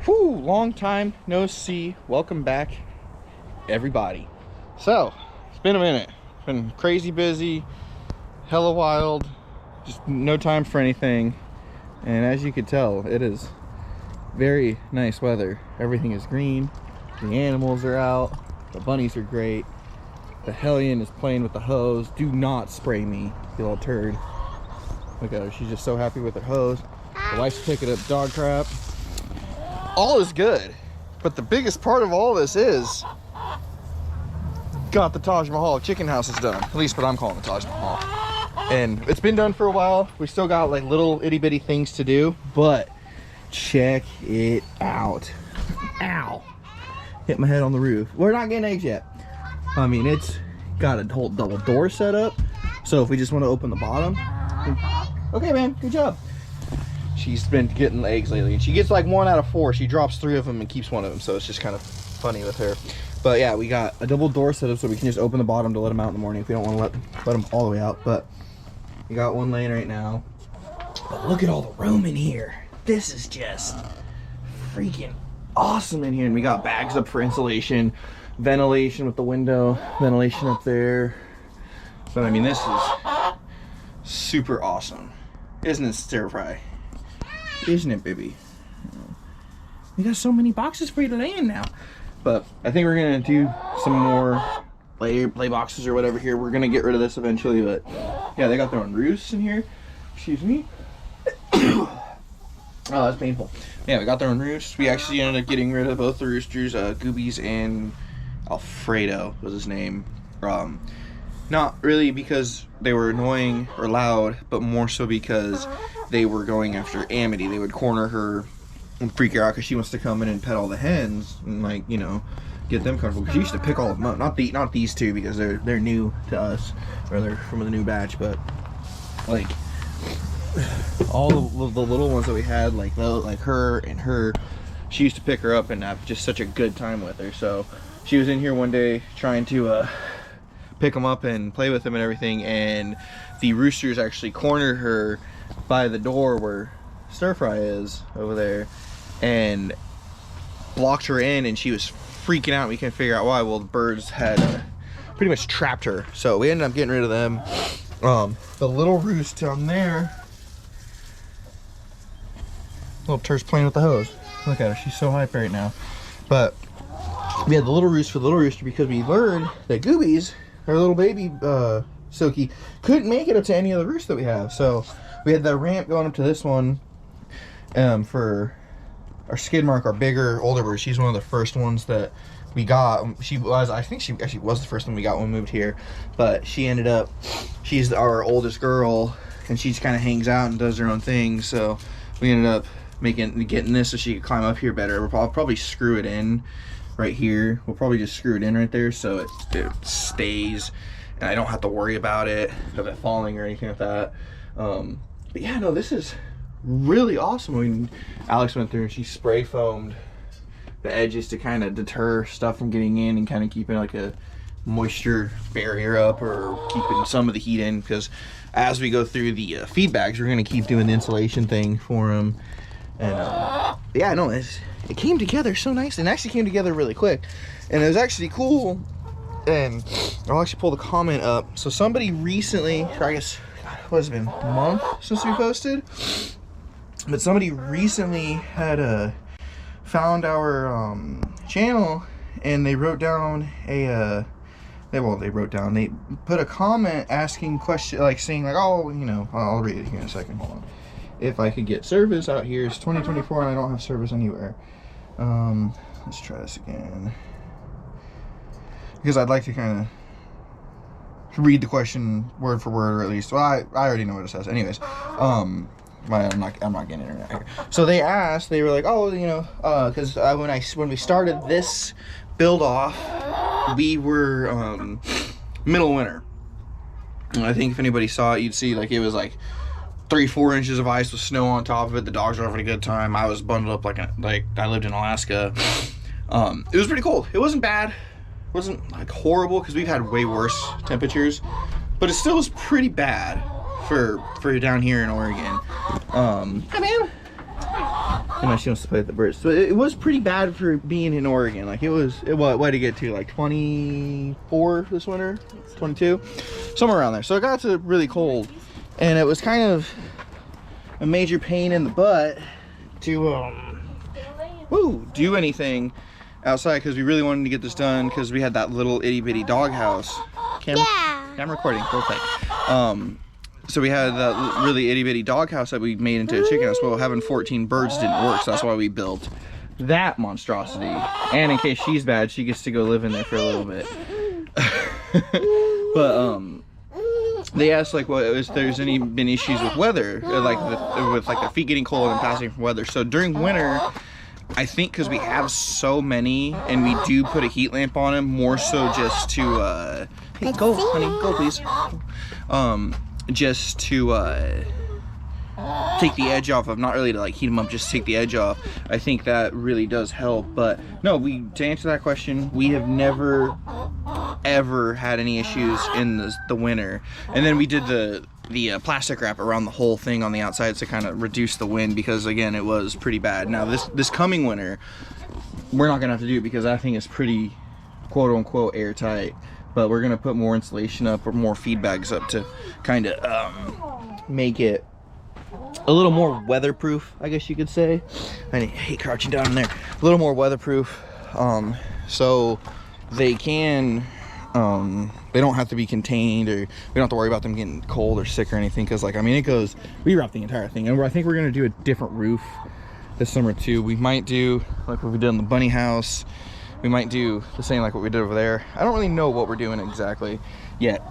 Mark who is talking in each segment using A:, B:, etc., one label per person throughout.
A: Whew, long time no see. Welcome back, everybody. So, it's been a minute. Been crazy busy, hella wild, just no time for anything. And as you can tell, it is very nice weather. Everything is green, the animals are out, the bunnies are great. The hellion is playing with the hose. Do not spray me, you little turd. Look at her, she's just so happy with her hose. The wife's picking up dog crap. All is good, but the biggest part of all this is got the Taj Mahal chicken house is done. At least what I'm calling the Taj Mahal. And it's been done for a while. We still got like little itty bitty things to do, but check it out. Ow. Hit my head on the roof. We're not getting eggs yet. I mean, it's got a whole double door set up. So if we just want to open the bottom. Okay, man, good job. She's been getting eggs lately, and she gets like 1 out of 4. She drops 3 of them and keeps 1 of them, so it's just kind of funny with her. But yeah, we got a double door set up so we can just open the bottom to let them out in the morning if we don't want to let them all the way out. But we got one laying right now. But look at all the room in here. This is just freaking awesome in here. And we got bags up for insulation, ventilation with the window, ventilation up there. But I mean, this is super awesome. Isn't it, Stir Fry? Isn't it, baby? We got so many boxes for you to lay in now. But I think we're gonna do some more play boxes or whatever here. We're gonna get rid of this eventually, but yeah, they got their own roosts in here. Excuse me. Oh, that's painful. Yeah, we got their own roosts. We actually ended up getting rid of both the roosters, Goobies and Alfredo was his name. Not really because they were annoying or loud, but more so because they were going after Amity. They would corner her and freak her out because she wants to come in and pet all the hens and, like, you know, get them comfortable. Because she used to pick all of them up. Not these two because they're new to us, or they're from the new batch, but like all the little ones that we had, like her and her, she used to pick her up and have just such a good time with her. So she was in here one day trying to pick them up and play with them and everything, and the roosters actually cornered her by the door where Stir Fry is over there and blocked her in, and she was freaking out. We couldn't figure out why. Well, the birds had pretty much trapped her, so we ended up getting rid of them. The little roost down there, little tur's playing with the hose. Look at her, she's so hype right now. But we had the little roost for the little rooster because we learned that Goobies, our little baby Silky, couldn't make it up to any of the roosts that we have. So we had the ramp going up to this one for our skid mark, our bigger, older bird. She's one of the first ones that we got. I think she actually was the first one we got when we moved here. But she ended up, she's our oldest girl, and she just kind of hangs out and does her own thing. So we ended up getting this so she could climb up here better. We'll probably screw it in right here. We'll probably just screw it in right there so it stays and I don't have to worry about it of it falling or anything like that. But yeah, no, this is really awesome. I mean, Alex went through and she spray foamed the edges to kind of deter stuff from getting in and kind of keeping like a moisture barrier up or keeping some of the heat in, because as we go through the feed bags, we're going to keep doing the insulation thing for them. And yeah, no, it came together so nice, and actually came together really quick, and it was actually cool. And I'll actually pull the comment up. So somebody recently, I guess, what has it been, a month since we posted? But somebody recently had found our channel, and they wrote down they put a comment asking question, like saying like, oh, you know, I'll read it here in a second, hold on. If I could get service out here, it's 2024 and I don't have service anywhere. Let's try this again, because I'd like to kind of read the question word for word, or at least, well, I already know what it says. Anyways, I'm not getting internet here. So they asked, they were like, oh, you know, because when we started this build off, we were middle of winter. And I think if anybody saw it, you'd see like it was like 3-4 inches of ice with snow on top of it. The dogs were having a good time. I was bundled up like I lived in Alaska. It was pretty cold. It wasn't bad. It wasn't like horrible, because we've had way worse temperatures, but it still was pretty bad for down here in Oregon. Hi, man. You know, she wants to play with the birds. So it was pretty bad for being in Oregon. Like what did it get to? Like 24 this winter? 22? Somewhere around there. So it got to really cold. And it was kind of a major pain in the butt to do anything outside, because we really wanted to get this done because we had that little itty bitty doghouse. Yeah, I'm recording. Go play. So we had that really itty bitty doghouse that we made into a chicken house. Well, having 14 birds didn't work, so that's why we built that monstrosity. And in case she's bad, she gets to go live in there for a little bit. But they asked like what if there's been issues with weather, like with like their feet getting cold and passing from weather. So during winter, I think because we have so many and we do put a heat lamp on them, more so just to hey, go honey, go please. Just to take the edge off of, not really to like heat them up, just take the edge off. I think that really does help. But no, to answer that question, we have never ever had any issues in the winter. And then we did the plastic wrap around the whole thing on the outside to kind of reduce the wind, because again it was pretty bad. Now this coming winter we're not gonna have to do it because that thing is pretty quote unquote airtight, but we're gonna put more insulation up or more feed bags up to kind of make it a little more weatherproof, I guess you could say. I hate crouching down in there. A little more weatherproof, so they can they don't have to be contained, or we don't have to worry about them getting cold or sick or anything, because like I mean we wrap the entire thing. And I think we're gonna do a different roof this summer too. We might do like what we did in the bunny house. We might do the same like what we did over there. I don't really know what we're doing exactly yet,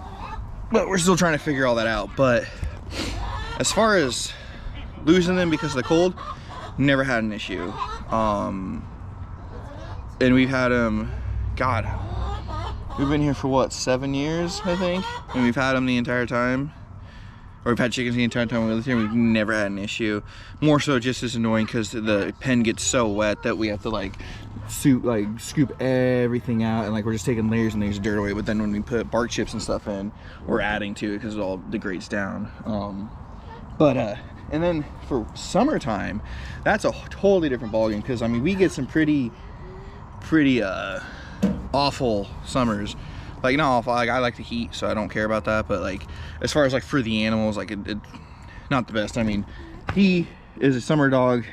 A: but we're still trying to figure all that out. But as far as losing them because of the cold, never had an issue. And we've had them, God, we've been here for what, 7 years, I think? And we've had them the entire time. Or we've had chickens the entire time we lived here. We've never had an issue. More so just as annoying because the pen gets so wet that we have to like scoop everything out, and like we're just taking layers and layers of dirt away. But then when we put bark chips and stuff in, we're adding to it because it all degrades down. And then for summertime, that's a totally different ballgame, because I mean we get some pretty awful summers. Like not awful, like I like the heat, so I don't care about that, but like as far as like for the animals, like it not the best. I mean, he is a summer dog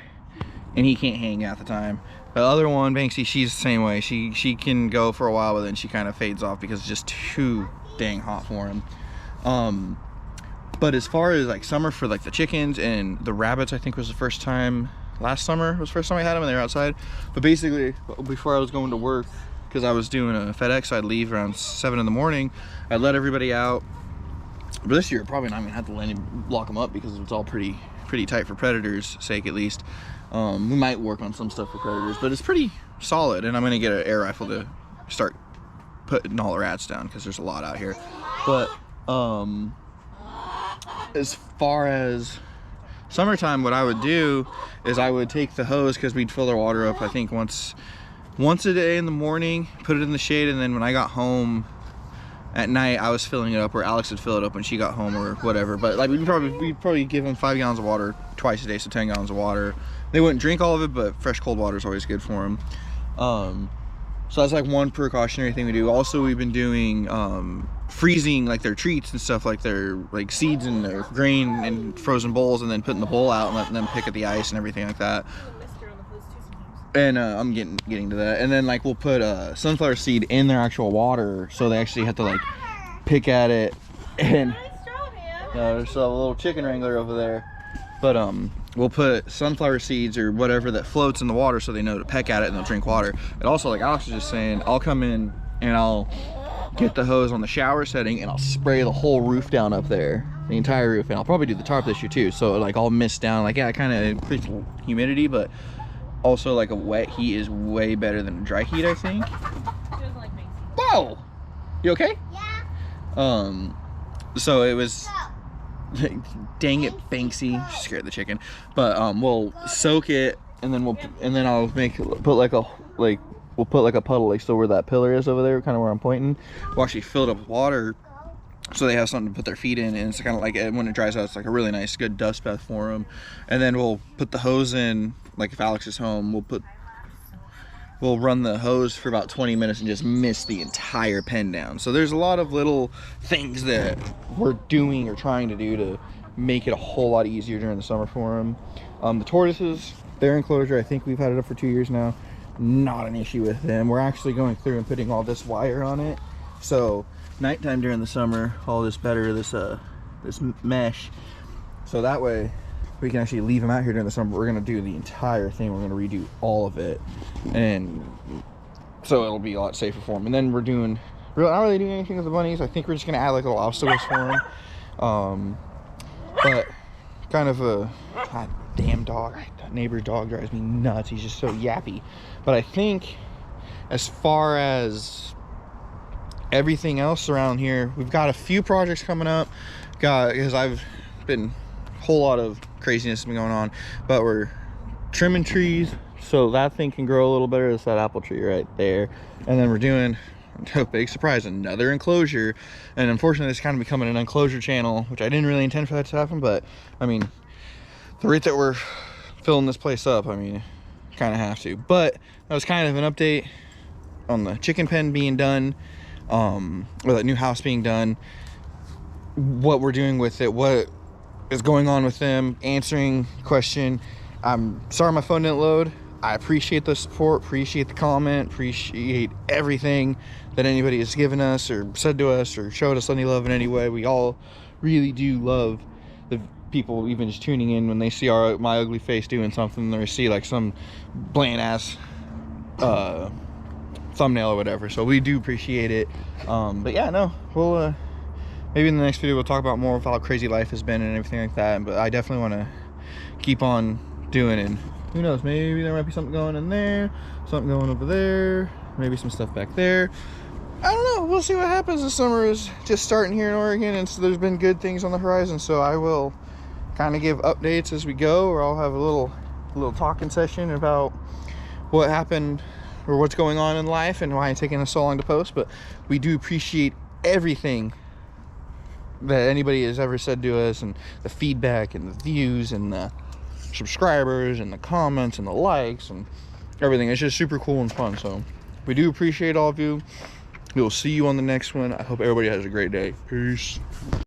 A: and he can't hang half the time. The other one, Banksy, she's the same way. She can go for a while, but then she kind of fades off because it's just too dang hot for him. But as far as like summer for like the chickens and the rabbits, I think was the first time, last summer was the first time I had them and they were outside. But basically before I was going to work, because I was doing a FedEx, so I'd leave around 7 in the morning. I'd let everybody out. But this year, probably not gonna have to lock them up because it's all pretty tight for predators' sake, at least. We might work on some stuff for predators, but it's pretty solid. And I'm gonna get an air rifle to start putting all the rats down because there's a lot out here. But as far as summertime, what I would do is I would take the hose, because we'd fill their water up, I think once a day in the morning, put it in the shade, and then when I got home at night, I was filling it up, or Alex would fill it up when she got home or whatever. But like we'd probably give them 5 gallons of water twice a day, so 10 gallons of water. They wouldn't drink all of it, but fresh cold water is always good for them. So that's like one precautionary thing we do. Also, we've been doing freezing like their treats and stuff, like their like seeds and their grain in frozen bowls, and then putting the bowl out and letting them pick at the ice and everything like that. And I'm getting to that. And then like we'll put sunflower seed in their actual water, so they actually have to like pick at it. And there's a little chicken wrangler over there. But we'll put sunflower seeds or whatever that floats in the water, so they know to peck at it and they'll drink water. And also, like Alex was just saying, I'll come in and I'll get the hose on the shower setting and I'll spray the whole roof down up there, the entire roof. And I'll probably do the tarp this year too, so like all mist down. Like, yeah, it kind of increases humidity, but also like a wet heat is way better than a dry heat, I think. Whoa! You okay? Yeah. So it was, dang it, Banksy, she scared the chicken. But we'll soak it, and then I'll we'll put like a puddle, like so where that pillar is over there, kind of where I'm pointing. We'll actually fill it up with water, so they have something to put their feet in, and it's kind of like, when it dries out, it's like a really nice, good dust bath for them. And then we'll put the hose in, like if Alex is home, we'll run the hose for about 20 minutes and just mist the entire pen down. So there's a lot of little things that we're doing or trying to do to make it a whole lot easier during the summer for them. The tortoises, their enclosure, I think we've had it up for 2 years now. Not an issue with them. We're actually going through and putting all this wire on it. So nighttime during the summer, all this this mesh. So that way we can actually leave them out here during the summer. But we're gonna do the entire thing. We're gonna redo all of it, and so it'll be a lot safer for them. And then we're doing, not really doing anything with the bunnies. I think we're just gonna add like little obstacles for them. But kind of a, God damn dog, that neighbor's dog drives me nuts. He's just so yappy. But I think as far as everything else around here, we've got a few projects coming up. Because I've been, a whole lot of craziness has been going on, but we're trimming trees so that thing can grow a little better. It's that apple tree right there. And then we're doing, a big surprise, another enclosure. And unfortunately it's kind of becoming an enclosure channel, which I didn't really intend for that to happen, but I mean, the rate that we're filling this place up, I mean, kind of have to. But that was kind of an update on the chicken pen being done, or that new house being done, what we're doing with it, what is going on with them, answering question. I'm sorry my phone didn't load. I appreciate the support, appreciate the comment, appreciate everything that anybody has given us or said to us or showed us any love in any way. We all really do love the people even just tuning in when they see my ugly face doing something, or they see like some bland ass thumbnail or whatever. So we do appreciate it. But yeah, no, we'll maybe in the next video we'll talk about more of how crazy life has been and everything like that. But I definitely want to keep on doing it. Who knows, maybe there might be something going in there, something going over there, maybe some stuff back there. I don't know, we'll see what happens. The summer is just starting here in Oregon, and so there's been good things on the horizon. So I will kind of give updates as we go, or I'll have a little talking session about what happened or what's going on in life and why it's taking us so long to post. But we do appreciate everything that anybody has ever said to us, and the feedback and the views and the subscribers and the comments and the likes and everything. It's just super cool and fun. So we do appreciate all of you. We will see you on the next one. I hope everybody has a great day. Peace.